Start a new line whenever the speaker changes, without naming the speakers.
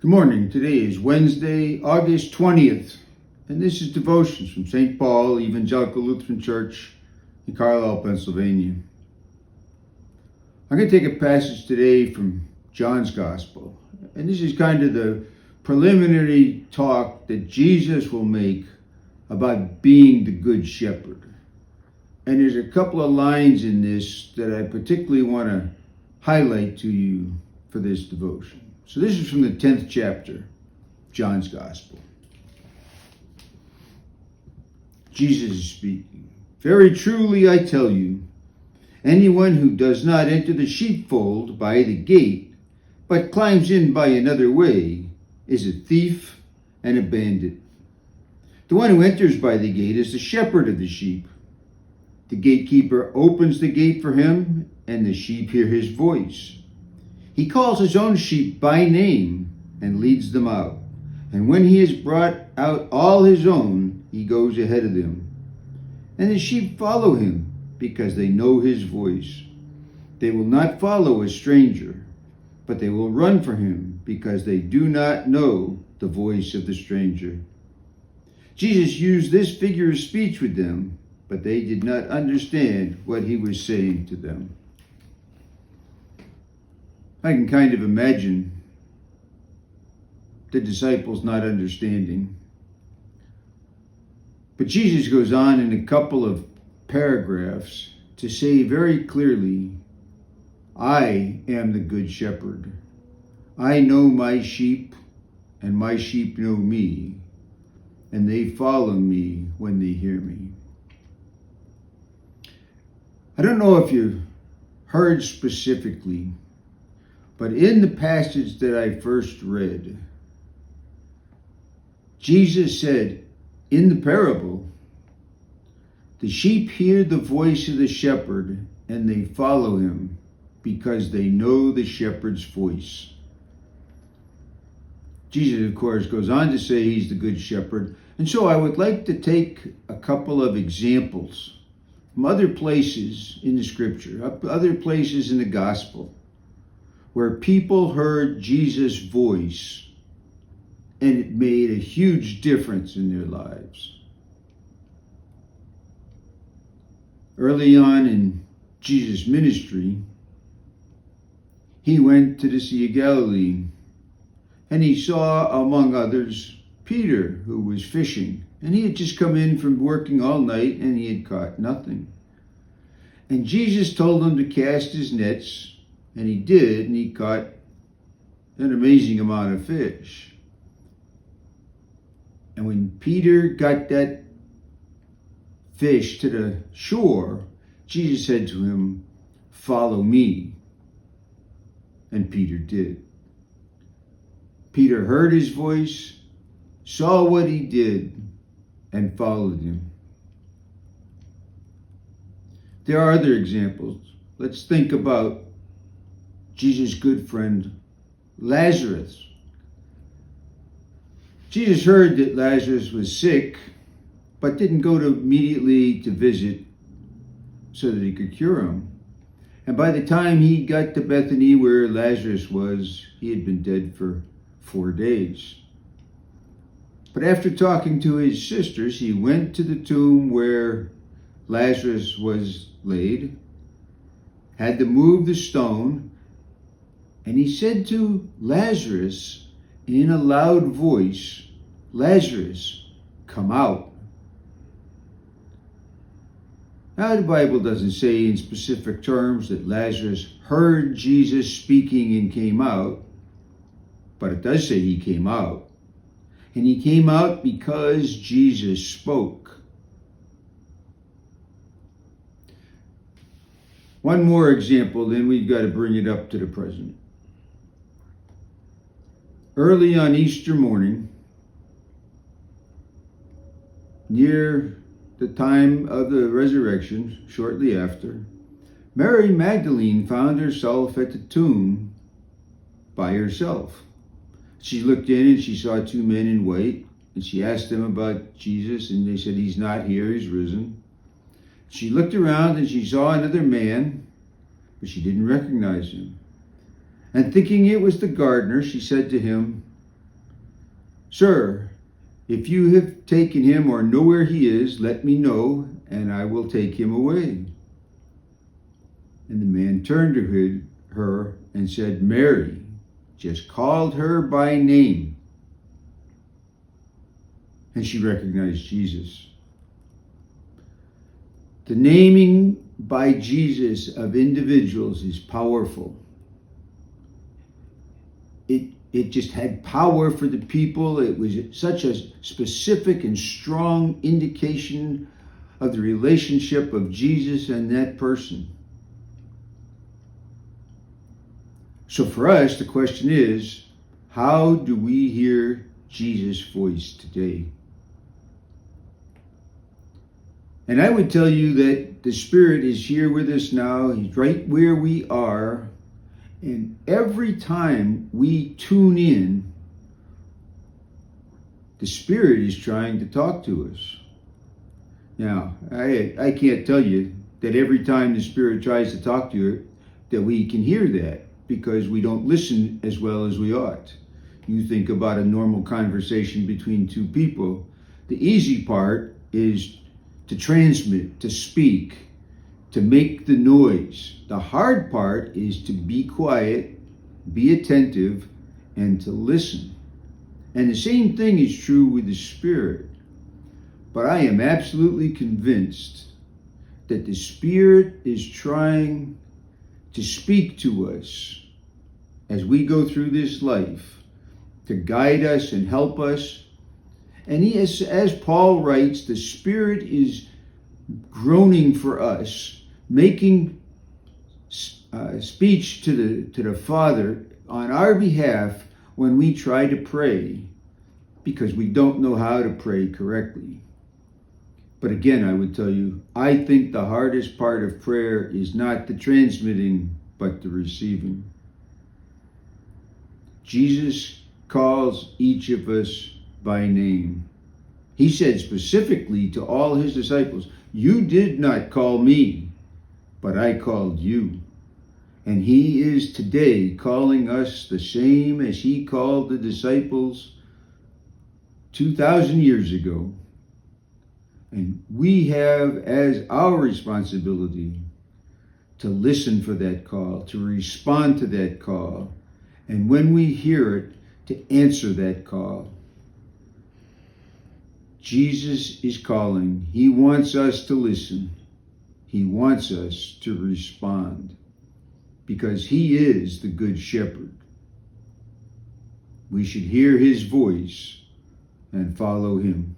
Good morning. Today is Wednesday, August 20th, and this is Devotions from St. Paul Evangelical Lutheran Church in Carlisle, Pennsylvania. I'm going to take a passage today from John's Gospel, and this is kind of the preliminary talk that Jesus will make about being the Good Shepherd. And there's a couple of lines in this that I particularly want to highlight to you for this devotion. So this is from the 10th chapter, John's Gospel. Jesus is speaking. Very truly I tell you, anyone who does not enter the sheepfold by the gate, but climbs in by another way, is a thief and a bandit. The one who enters by the gate is the shepherd of the sheep. The gatekeeper opens the gate for him, and the sheep hear his voice. He calls his own sheep by name and leads them out. And when he has brought out all his own, he goes ahead of them. And the sheep follow him because they know his voice. They will not follow a stranger, but they will run for him because they do not know the voice of the stranger. Jesus used this figure of speech with them, but they did not understand what he was saying to them. I can kind of imagine the disciples not understanding. But Jesus goes on in a couple of paragraphs to say very clearly, I am the good shepherd. I know my sheep, and my sheep know me, and they follow me when they hear me. I don't know if you heard specifically, but in the passage that I first read, Jesus said, in the parable, the sheep hear the voice of the shepherd and they follow him because they know the shepherd's voice. Jesus, of course, goes on to say he's the good shepherd. And so I would like to take a couple of examples from other places in the scripture, other places in the gospel, where people heard Jesus' voice and it made a huge difference in their lives. Early on in Jesus' ministry, he went to the Sea of Galilee and he saw, among others, Peter, who was fishing. And he had just come in from working all night and he had caught nothing. And Jesus told him to cast his nets, and he did, and he caught an amazing amount of fish. And when Peter got that fish to the shore, Jesus said to him, follow me. And Peter did. Peter heard his voice, saw what he did, and followed him. There are other examples. Let's think about Jesus' good friend, Lazarus. Jesus heard that Lazarus was sick, but didn't go immediately to visit so that he could cure him. And by the time he got to Bethany, where Lazarus was, he had been dead for 4 days. But after talking to his sisters, he went to the tomb where Lazarus was laid, had to move the stone, and he said to Lazarus in a loud voice, Lazarus, come out. Now, the Bible doesn't say in specific terms that Lazarus heard Jesus speaking and came out, but it does say he came out. And he came out because Jesus spoke. One more example, then we've got to bring it up to the present. Early on Easter morning, near the time of the resurrection, shortly after, Mary Magdalene found herself at the tomb by herself. She looked in and she saw 2 men in white, and she asked them about Jesus, and they said, he's not here, he's risen. She looked around and she saw another man, but she didn't recognize him. And thinking it was the gardener, she said to him, Sir, if you have taken him or know where he is, let me know, and I will take him away. And the man turned to her and said, Mary, just called her by name. And she recognized Jesus. The naming by Jesus of individuals is powerful. It just had power for the people. It was such a specific and strong indication of the relationship of Jesus and that person. So for us, the question is, how do we hear Jesus' voice today? And I would tell you that the Spirit is here with us now. He's right where we are. And every time we tune in, the Spirit is trying to talk to us. Now, I can't tell you that every time the Spirit tries to talk to you that we can hear that, because we don't listen as well as we ought. You think about a normal conversation between two people. The easy part is to transmit, to speak, to make the noise. The hard part is to be quiet, be attentive, and to listen. And the same thing is true with the Spirit. But I am absolutely convinced that the Spirit is trying to speak to us as we go through this life, to guide us and help us. And he is, as Paul writes, the Spirit is groaning for us, making speech to the Father on our behalf when we try to pray, because we don't know how to pray correctly. But again, I would tell you, I think the hardest part of prayer is not the transmitting, but the receiving. Jesus calls each of us by name. He said specifically to all his disciples, you did not call me, but I called you. And he is today calling us the same as he called the disciples 2,000 years ago. And we have as our responsibility to listen for that call, to respond to that call, and when we hear it, to answer that call. Jesus is calling. He wants us to listen. He wants us to respond, because he is the Good Shepherd. We should hear his voice and follow him.